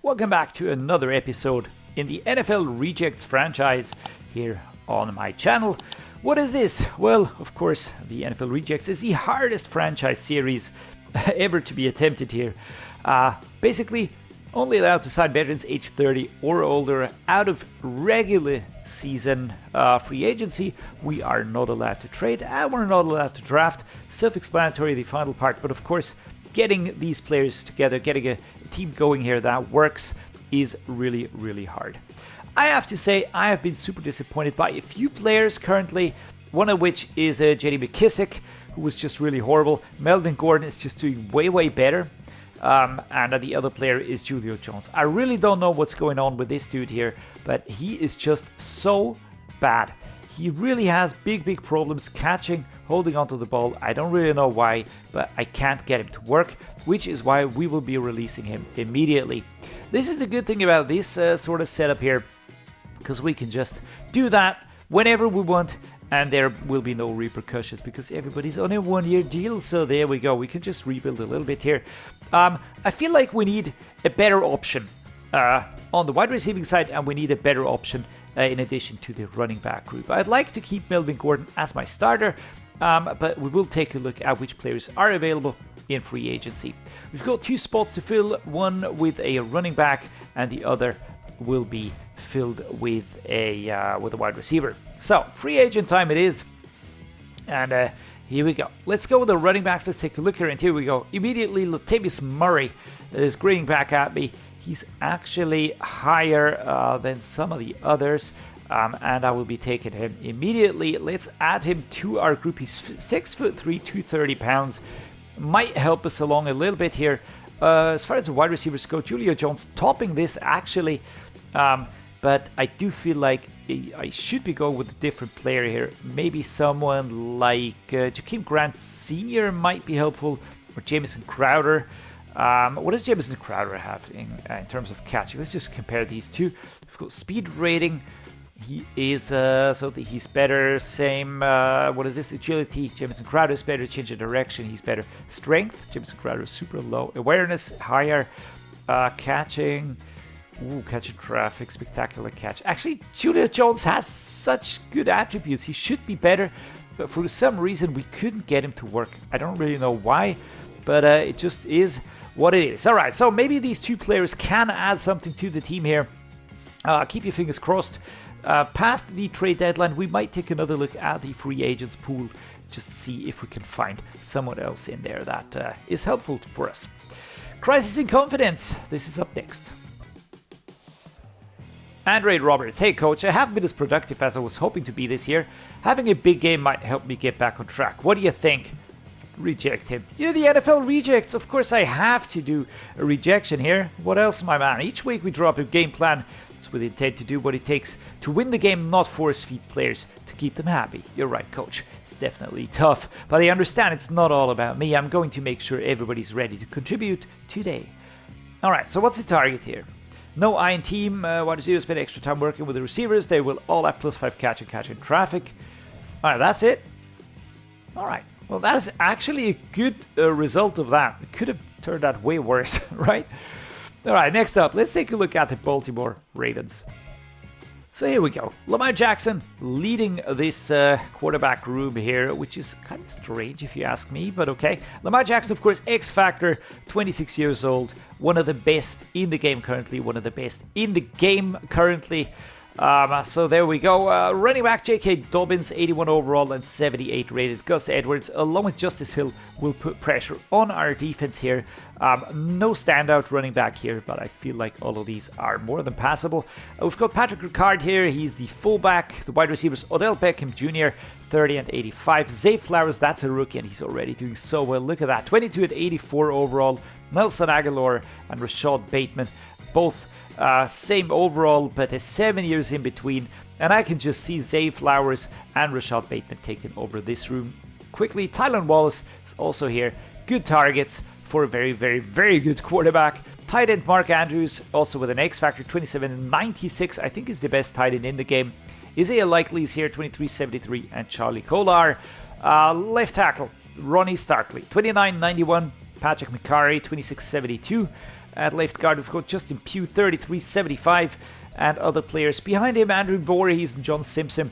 Welcome back to another episode in the NFL Rejects franchise here on my channel. What is this? Well, of course, the NFL Rejects is the hardest franchise series ever to be attempted here. Basically, only allowed to sign veterans age 30 or older out of regular season free agency. We are not allowed to trade and we're not allowed to draft. Self-explanatory, the final part, but of course, getting these players together, getting a team going here that works is really, really hard. I have to say, I have been super disappointed by a few players currently, one of which is J.D. McKissick, who was just really horrible. Melvin Gordon is just doing way, way better. And the other player is Julio Jones. I really don't know what's going on with this dude here, but he is just so bad. He really has big problems catching, holding onto the ball. I don't really know why, but I can't get him to work, which is why we will be releasing him immediately. This is the good thing about this sort of setup here, because we can just do that whenever we want, and there will be no repercussions because everybody's on a one-year deal. So there we go. We can just rebuild a little bit here. I feel like we need a better option on the wide receiving side, and we need a better option in addition to the running back group. I'd like to keep Melvin Gordon as my starter, but we will take a look at which players are available in free agency. We've got two spots to fill, one with a running back and the other will be filled with a wide receiver. So free agent time it is, and here we go. Let's go with the running backs. Let's take a look here, and here we go. Immediately, Latavius Murray is grinning back at me. He's actually higher than some of the others, and I will be taking him immediately. Let's add him to our group. He's 6'3", 230 pounds. Might help us along a little bit here. As far as the wide receivers go, Julio Jones topping this actually, but I do feel like I should be going with a different player here. Maybe someone like Jakeem Grant Sr. might be helpful, or Jamison Crowder. What does Jamison Crowder have in terms of catching? Let's just compare these two. We've got speed rating. He is so he's better. Same. What is this? Agility. Jamison Crowder is better. Change of direction. He's better. Strength. Jamison Crowder is super low. Awareness higher. Catching. Ooh, catching traffic. Spectacular catch. Actually, Julio Jones has such good attributes. He should be better, but for some reason we couldn't get him to work. I don't really know why, but it just is what it is. All right, so maybe these two players can add something to the team here. Keep your fingers crossed. Past the trade deadline, we might take another look at the free agents pool, just to see if we can find someone else in there that is helpful for us. Crisis in confidence. This is up next. Andre Roberts. Hey coach, I haven't been as productive as I was hoping to be this year. Having a big game might help me get back on track. What do you think? Reject him. You're the NFL Rejects. Of course I have to do a rejection here. What else, my man? Each week we drop a game plan. It's with intent to do what it takes to win the game, not force feed players to keep them happy. You're right, coach. It's definitely tough, but I understand it's not all about me. I'm going to make sure everybody's ready to contribute today. All right, so what's the target here? No iron team. Wide receivers spend extra time working with the receivers. They will all have +5 catching traffic. All right, that's it. All right. Well, that is actually a good result of that. It could have turned out way worse, right? All right, next up, let's take a look at the Baltimore Ravens. So here we go. Lamar Jackson leading this quarterback room here, which is kind of strange if you ask me, but okay. Lamar Jackson, of course, X Factor, 26 years old, one of the best in the game currently, So there we go. Running back J.K. Dobbins, 81 overall and 78 rated. Gus Edwards, along with Justice Hill, will put pressure on our defense here. No standout running back here, but I feel like all of these are more than passable. We've got Patrick Ricard here. He's the fullback. The wide receivers, Odell Beckham Jr., 30 and 85. Zay Flowers, that's a rookie, and he's already doing so well. Look at that. 22 and 84 overall. Nelson Aguilar and Rashad Bateman, both same overall, but 7 years in between, and I can just see Zay Flowers and Rashad Bateman taking over this room quickly. Tylan Wallace is also here. Good targets for a very good quarterback. Tight end Mark Andrews, also with an X Factor, 27 and 96. I think is the best tight end in the game. Isaiah Likely is here, 23-73, and Charlie Kolar. Left tackle Ronnie Starkley, 29-91. Patrick McCarry, 26-72. At left guard, we've got Justin Pugh, 33.75, and other players behind him, Andrew Voorhees and John Simpson.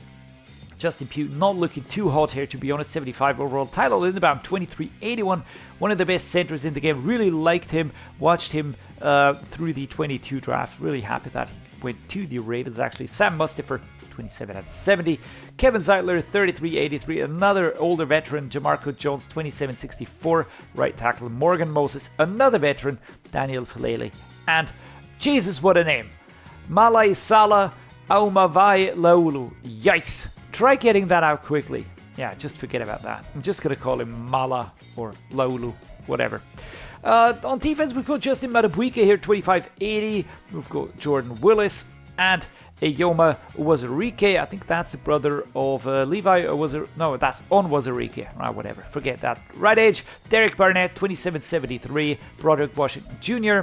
Justin Pugh not looking too hot here, to be honest. 75 overall. Tyler Lindenbaum, 23.81. One of the best centers in the game. Really liked him. Watched him through the 22 draft. Really happy that he went to the Ravens, actually. Sam Mustipher, 27.70. Kevin Zeitler, 33.83. Another older veteran. Jamarco Jones, 27.64. Right tackle. Morgan Moses, another veteran. Daniel Falele. And, Jesus, what a name. Malai Salah Aumavai Laulu. Yikes. Try getting that out quickly. Yeah, just forget about that. I'm just going to call him Mala or Laulu, whatever. On defense, we've got Justin Matabuike here, 25.80. We've got Jordan Willis and Eyoma Wazarike. I think that's the brother of Levi. No, that's Onwazarike. Right, whatever. Forget that. Right edge, Derek Barnett, 27.73. Broderick Washington Jr.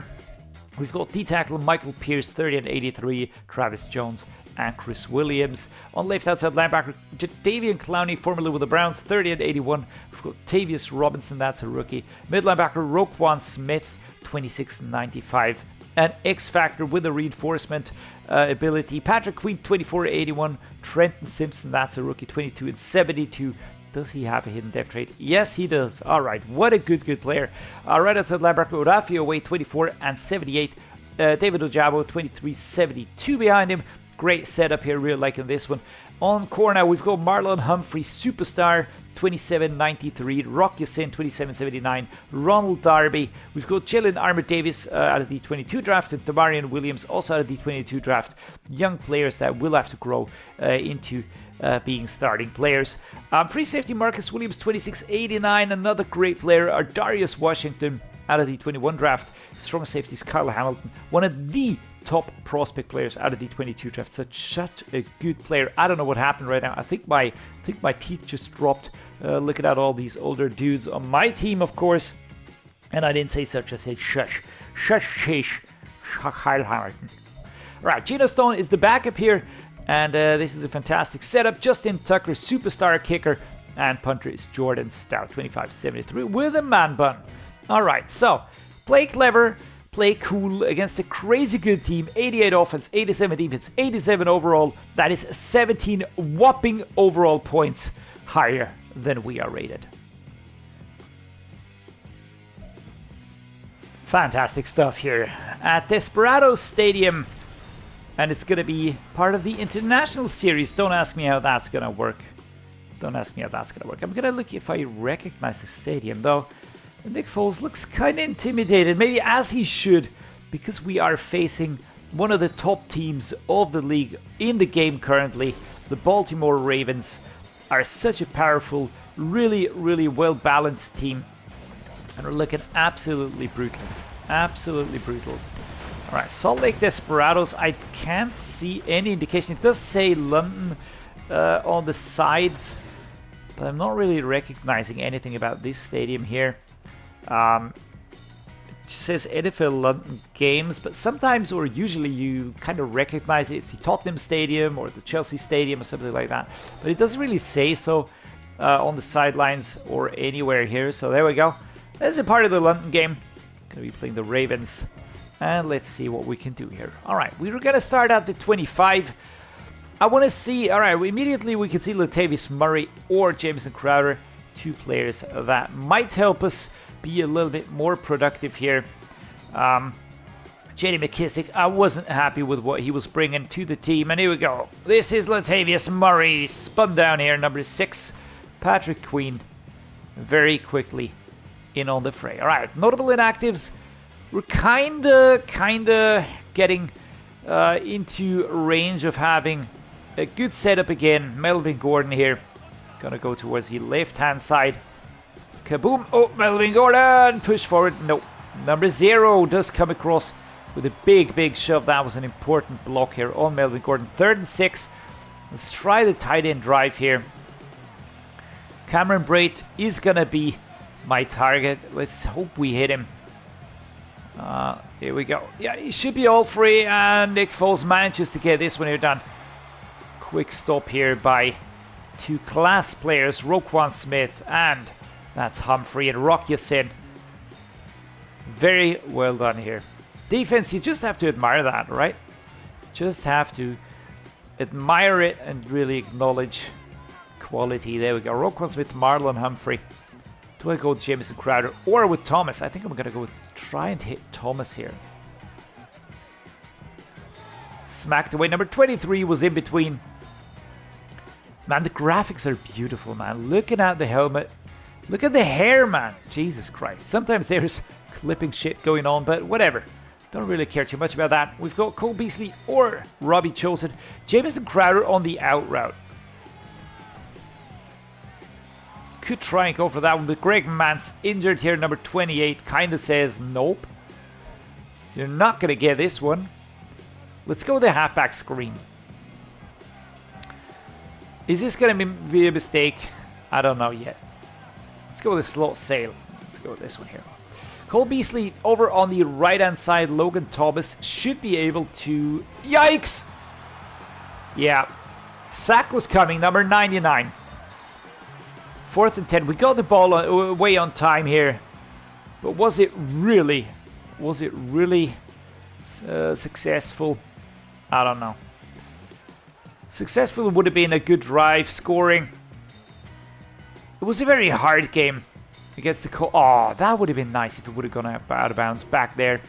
We've got D-tackle Michael Pierce, 30.83. Travis Jones and Chris Williams. On left outside linebacker, Davian Clowney, formerly with the Browns, 30.81. We've got Tavius Robinson, that's a rookie. Mid linebacker, Roquan Smith, 26.95. An X Factor with a reinforcement ability, Patrick Queen, 24.81. Trenton Simpson, that's a rookie, 22.72. Does he have a hidden depth trait? Yes, he does. All right, what a good player. Right outside linebacker, Orafio Way, 24.78. David Ojabo, 23.72 behind him. Great setup here, really liking this one. On corner, we've got Marlon Humphrey, superstar, 27.93. Rock Yasin, 27.79. Ronald Darby. We've got Jalen Armour Davis out of the 22 draft, and Damarian Williams also out of the 22 draft. Young players that will have to grow into being starting players. Free safety Marcus Williams, 26.89. Another great player. Darius Washington out of the 21 draft. Strong safeties Kyle Hamilton, one of the top prospect players out of the 22 draft. Such a good player. I don't know what happened right now. I think my teeth just dropped looking at all these older dudes on my team, of course. And I didn't say such. I said shush. Kyle Hamilton. Right, Geno Stone is the backup here, and this is a fantastic setup. Justin Tucker, superstar kicker, and punter is Jordan Stout, 25.73 with a man bun. All right, so play clever, play cool against a crazy good team. 88 offense, 87 defense, 87 overall. That is 17 whopping overall points higher than we are rated. Fantastic stuff here at Desperados Stadium. And it's going to be part of the International Series. Don't ask me how that's going to work. I'm going to look if I recognize the stadium, though. Nick Foles looks kind of intimidated, maybe as he should, because we are facing one of the top teams of the league in the game currently. The Baltimore Ravens are such a powerful, really well-balanced team, and are looking absolutely brutal. All right, Salt Lake Desperados. I can't see any indication. It does say London on the sides, but I'm not really recognizing anything about this stadium here. It says NFL London games, but sometimes or usually you kind of recognize it. It's the Tottenham Stadium or the Chelsea Stadium or something like that, but it doesn't really say so on the sidelines or anywhere here. So there we go. This is a part of the London game. Gonna be playing the Ravens, and let's see what we can do here. All right, we're gonna start at the 25. I want to see. All right, immediately we can see Latavius Murray or Jameson Crowder, two players that might help us be a little bit more productive here. J.D. McKissick, I wasn't happy with what he was bringing to the team, and here we go. This is Latavius Murray, spun down here, number 6. Patrick Queen, very quickly in on the fray. All right, notable inactives. We're kinda getting into range of having a good setup again. Melvin Gordon here, gonna go towards the left-hand side. Kaboom! Oh, Melvin Gordon! Push forward. No. Number 0 does come across with a big shove. That was an important block here on Melvin Gordon. 3rd and 6. Let's try the tight end drive here. Cameron Brate is going to be my target. Let's hope we hit him. Here we go. Yeah, he should be all free. And Nick Foles manages to get this one here done. Quick stop here by two class players, Roquan Smith and... that's Humphrey and Rock Yasin. Very well done here. defense, you just have to admire that, right? Just have to admire it and really acknowledge quality. There we go. Roquan with Marlon Humphrey. Do I go with Jamison Crowder or with Thomas? I think I'm going to go with try and hit Thomas here. Smacked away. Number 23 was in between. Man, the graphics are beautiful, man. Looking at the helmet. Look at the hair, man. Jesus Christ. Sometimes there's clipping shit going on, but whatever. Don't really care too much about that. We've got Cole Beasley or Robbie Chosen. Jamison Crowder on the out route. Could try and go for that one, but Greg Mance injured here. Number 28 kind of says nope. You're not going to get this one. Let's go with the halfback screen. Is this going to be a mistake? I don't know yet. Let's go with a slot sail. Let's go with this one here. Cole Beasley over on the right-hand side. Logan Thomas should be able to... Yikes! Yeah. Sack was coming. Number 99. 4th and 10. We got the ball away on time here. But was it really successful? I don't know. Successful would have been a good drive, scoring. It was a very hard game against the Colts. Oh, that would have been nice if it would have gone out of bounds back there.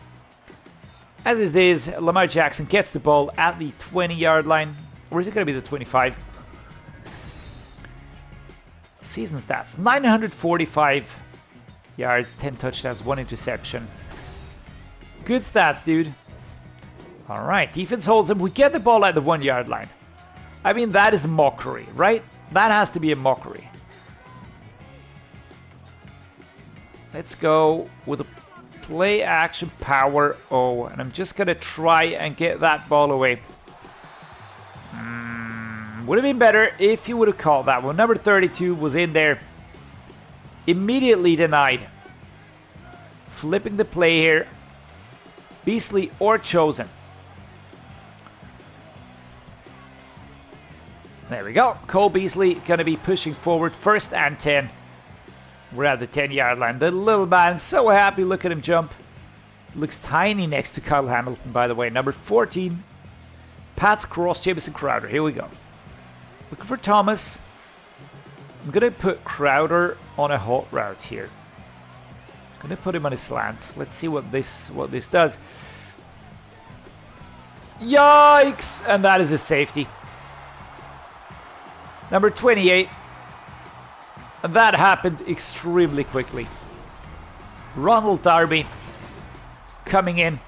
As it is, Lamar Jackson gets the ball at the 20-yard line. Or is it going to be the 25? Season stats. 945 yards, 10 touchdowns, 1 interception. Good stats, dude. Alright, defense holds him. We get the ball at the 1-yard line. I mean, that is mockery, right? That has to be a mockery. Let's go with a play action power O. And I'm just going to try and get that ball away. Would have been better if you would have called that one. Number 32 was in there. Immediately denied. Flipping the play here. Beasley or Chosen. There we go. Cole Beasley going to be pushing forward. 1st and 10. We're at the 10-yard line. The little man, so happy. Look at him jump. Looks tiny next to Kyle Hamilton, by the way. Number 14. Pats cross Jamison Crowder. Here we go. Looking for Thomas. I'm going to put Crowder on a hot route here. I'm going to put him on a slant. Let's see what this does. Yikes! And that is a safety. Number 28. And that happened extremely quickly. Ronald Darby coming in.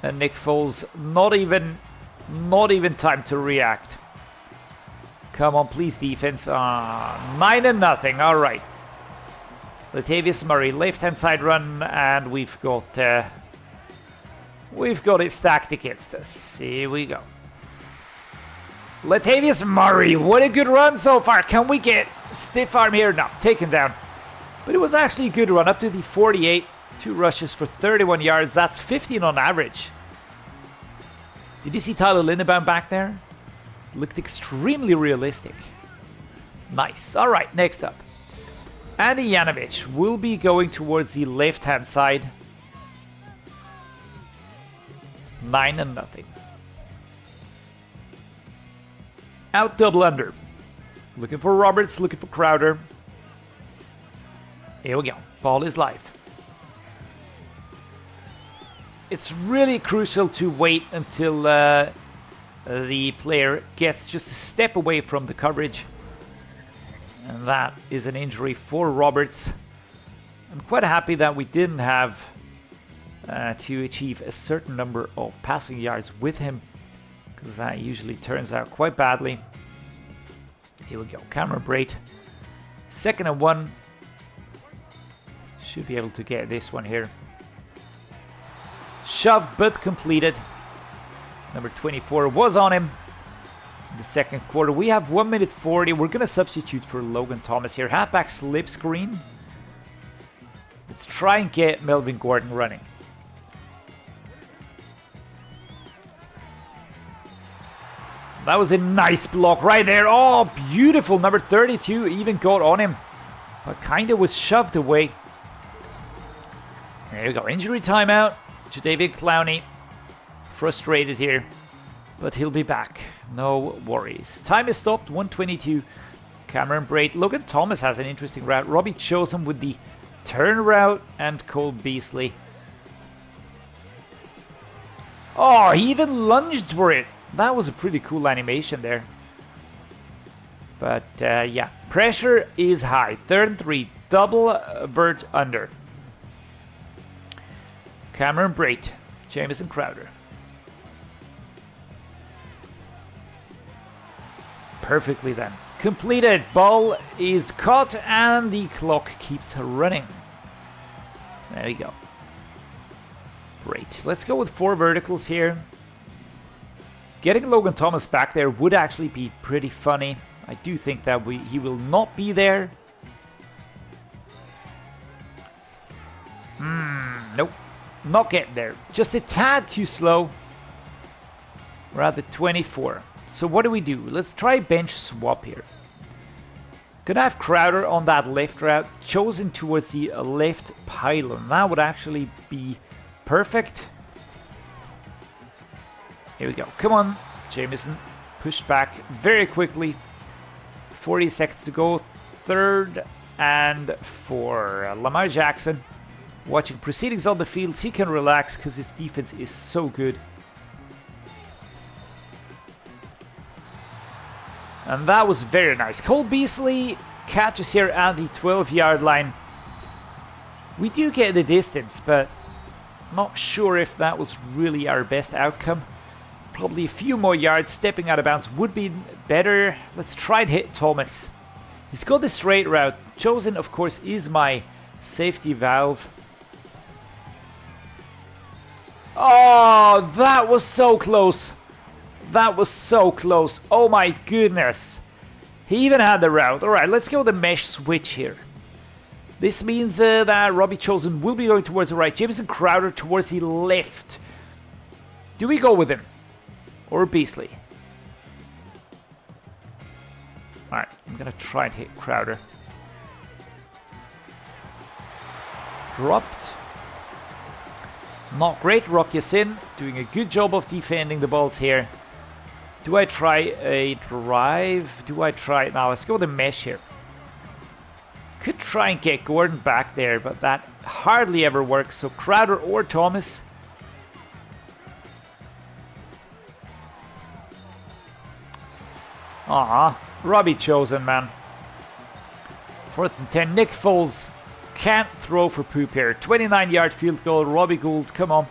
And Nick Foles not even time to react. Come on, please, defense. 9-0. All right. Latavius Murray, left-hand side run, and we've got it stacked against us. Here we go. Latavius Murray, what a good run so far. Can we get stiff arm here? No, taken down. But it was actually a good run up to the 48. 2 rushes for 31 yards. That's 15 on average. Did you see Tyler Lindenbaum back there? Looked extremely realistic. Nice. All right, next up. Andy Yanovich will be going towards the left-hand side. 9-0. Out double under. Looking for Roberts, looking for Crowder. Here we go. Ball is live. It's really crucial to wait until the player gets just a step away from the coverage. And that is an injury for Roberts. I'm quite happy that we didn't have to achieve a certain number of passing yards with him, because that usually turns out quite badly. Here we go. Cameron Brate. 2nd and 1. Should be able to get this one here. Shove, but completed. Number 24 was on him in the 2nd quarter. We have 1:40. We're going to substitute for Logan Thomas here. Halfback slip screen. Let's try and get Melvin Gordon running. That was a nice block right there. Oh, beautiful. Number 32 even got on him, but kind of was shoved away. There you go. Injury timeout. David Clowney. Frustrated here, but he'll be back. No worries. Time is stopped, 1:22. Cameron Braid. Logan Thomas has an interesting route. Robbie Chosen with the turn route, and Cole Beasley. Oh, he even lunged for it. That was a pretty cool animation there. But yeah, pressure is high. 3rd and 3, double vert under. Cameron Braid, Jamison Crowder. Perfectly then. Completed. Ball is caught and the clock keeps running. There we go. Great. Let's go with 4 verticals here. Getting Logan Thomas back there would actually be pretty funny. I do think that he will not be there. Nope. Not getting there. Just a tad too slow. We're at the 24. So what do? Let's try bench swap here. Gonna have Crowder on that left route, chosen towards the left pylon. That would actually be perfect. Here we go. Come on, Jamison. Pushed back very quickly. 40 seconds to go. 3rd and 4. Lamar Jackson watching proceedings on the field. He can relax because his defense is so good. And that was very nice. Cole Beasley catches here at the 12-yard line. We do get the distance, but not sure if that was really our best outcome. Probably a few more yards stepping out of bounds would be better. Let's try and hit Thomas. He's got the straight route. Chosen, of course, is my safety valve. Oh, that was so close. That was so close. Oh my goodness. He even had the route. Alright, let's go with the mesh switch here. This means that Robbie Chosen will be going towards the right. Jamison Crowder towards the left. Do we go with him? Or Beasley? Alright, I'm going to try and hit Crowder. Dropped. Not great. Rock Yassin doing a good job of defending the balls here. Do I try a drive? Do I try... Now, let's go with the mesh here. Could try and get Gordon back there, but that hardly ever works. So Crowder or Thomas. Robbie Chosen, man. 4th and 10. Nick Foles can't throw for poop here. 29-yard field goal. Robbie Gould, come on.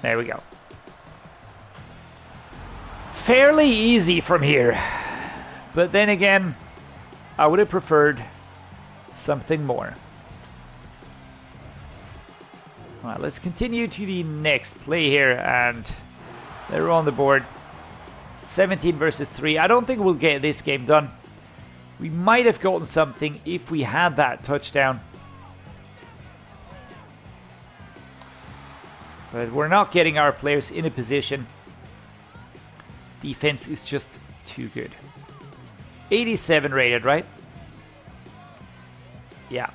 There we go. Fairly easy from here. But then again, I would have preferred something more. Alright, let's continue to the next play here, and they're on the board. 17 versus 3. I don't think we'll get this game done. We might have gotten something if we had that touchdown. But we're not getting our players in a position. Defense is just too good. 87 rated, right? Yeah.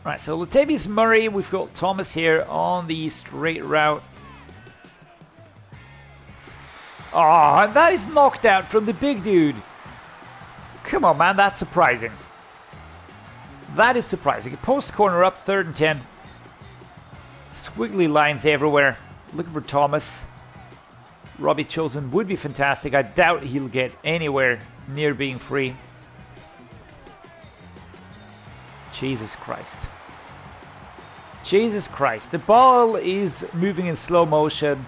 Right, so Latavius Murray, we've got Thomas here on the straight route. Oh, and that is knocked out from the big dude. Come on, man, that's surprising. That is surprising. Post corner up, 3rd and 10. Squiggly lines everywhere. Looking for Thomas. Robbie Chosen would be fantastic. I doubt he'll get anywhere near being free. Jesus Christ. Jesus Christ. The ball is moving in slow motion.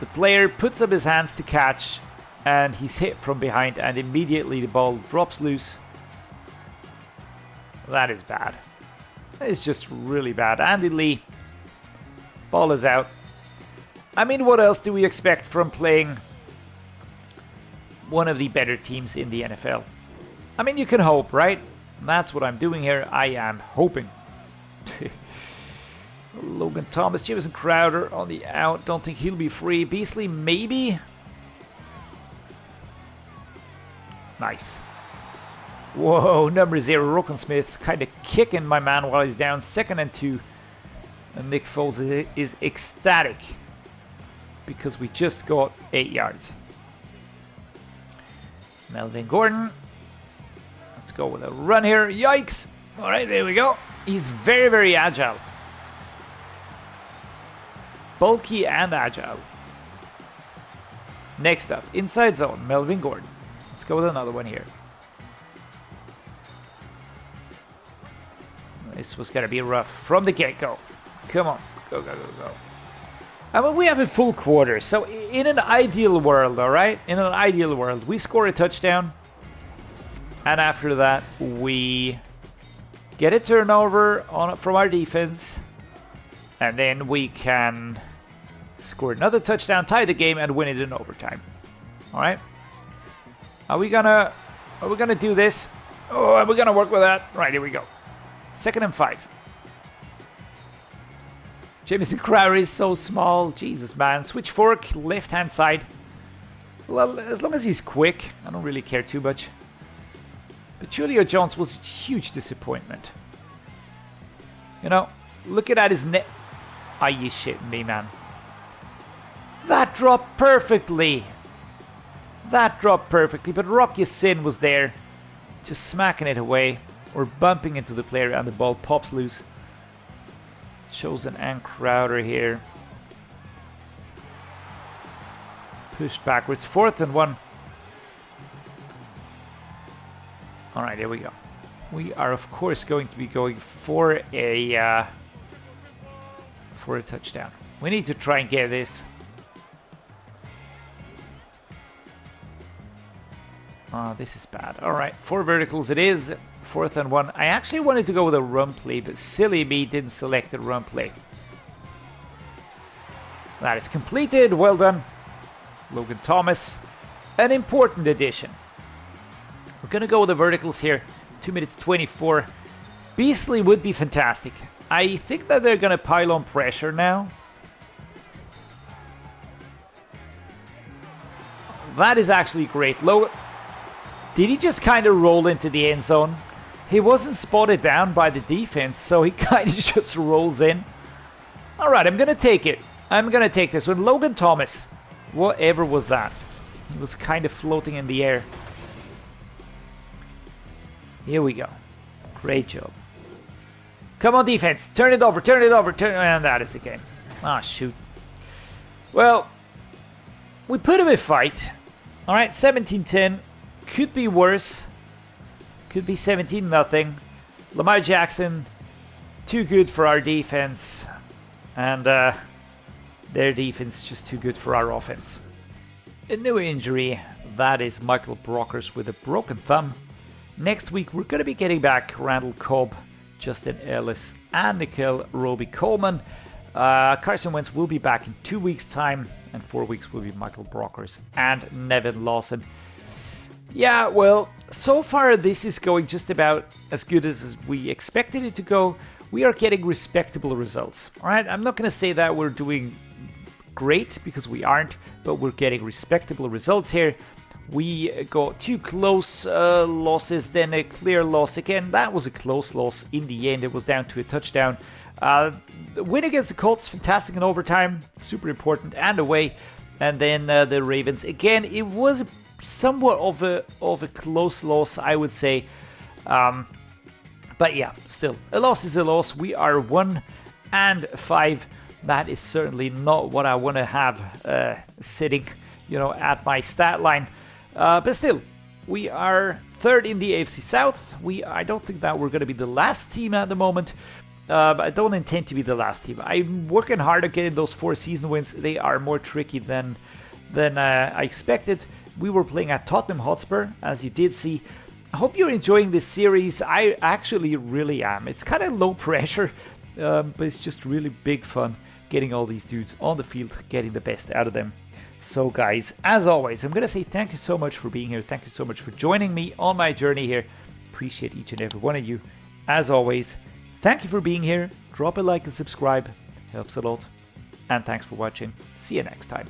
The player puts up his hands to catch, and he's hit from behind, and immediately the ball drops loose. That is bad. That is just really bad. Andy Lee. Ball is out. I mean, what else do we expect from playing one of the better teams in the NFL? I mean, you can hope, right? And that's what I'm doing here. I am hoping. Logan Thomas, Jamison Crowder on the out. Don't think he'll be free. Beasley, maybe. Nice. Whoa, number 0, Rockensmith's kind of kicking my man while he's down 2nd and 2. And Nick Foles is ecstatic because we just got 8 yards. Melvin Gordon. Let's go with a run here. Yikes! All right, there we go. He's very, very agile. Bulky and agile. Next up, inside zone, Melvin Gordon. Let's go with another one here. This was going to be rough from the get-go. Come on. Go, go, go, go. I mean, we have a full quarter. So in an ideal world, all right? In an ideal world, we score a touchdown. And after that, we get a turnover from our defense. And then we can score another touchdown, tie the game, and win it in overtime. All right? Are we gonna do this? Oh, are we gonna work with that? Right, here we go. 2nd and 5. Jamison Crowder is so small. Jesus, man. Switch fork, left-hand side. Well, as long as he's quick, I don't really care too much. But Julio Jones was a huge disappointment. You know, looking at his net. Are you shitting me, man? That dropped perfectly. That dropped perfectly. But Rocky Sin was there, just smacking it away. Or bumping into the player and the ball pops loose. Chosen and Crowder here. Pushed backwards. 4th and 1. Alright, here we go. We are, of course, going to be going for a touchdown. We need to try and get this. Oh, this is bad. Alright, 4 verticals it is. 4th and 1. I actually wanted to go with a run play, but silly me didn't select the run play. That is completed. Well done, Logan Thomas. An important addition. We're going to go with the verticals here. 2 minutes 24. Beasley would be fantastic. I think that they're going to pile on pressure now. That is actually great. Logan, did he just kind of roll into the end zone? He wasn't spotted down by the defense, so he kind of just rolls in. All right, I'm going to take it. I'm going to take this one. Logan Thomas, whatever was that? He was kind of floating in the air. Here we go. Great job. Come on, defense. Turn it over, turn it over, and that is the game. Ah, shoot. Well, we put him in a fight. All right, 17-10. Could be worse. Could be 17-0. Lamar Jackson, too good for our defense. And their defense just too good for our offense. A new injury. That is Michael Brockers with a broken thumb. Next week, we're going to be getting back Randall Cobb, Justin Ellis, and Nikhil Roby-Coleman. Carson Wentz will be back in 2 weeks' time. And 4 weeks will be Michael Brockers and Nevin Lawson. Yeah, well, so far this is going just about as good as we expected it to go. We are getting respectable results. All right, I'm not going to say that we're doing great because we aren't, but we're getting respectable results here. We got 2 close losses, then a clear loss again. That was a close loss in the end. It was down to a touchdown. The win against the Colts, fantastic in overtime, super important, and away. And then the Ravens again. It was somewhat of a close loss, I would say. But yeah, still, a loss is a loss. We are 1-5. That is certainly not what I want to have sitting, at my stat line. But still, we are 3rd in the AFC South. I don't think that we're going to be the last team at the moment. But I don't intend to be the last team. I'm working hard at getting those 4 season wins. They are more tricky than I expected. We were playing at Tottenham Hotspur, as you did see. I hope you're enjoying this series. I actually really am. It's kind of low pressure, but it's just really big fun getting all these dudes on the field, getting the best out of them. So guys, as always, I'm going to say thank you so much for being here. Thank you so much for joining me on my journey here. Appreciate each and every one of you. As always, thank you for being here. Drop a like and subscribe. Helps a lot. And thanks for watching. See you next time.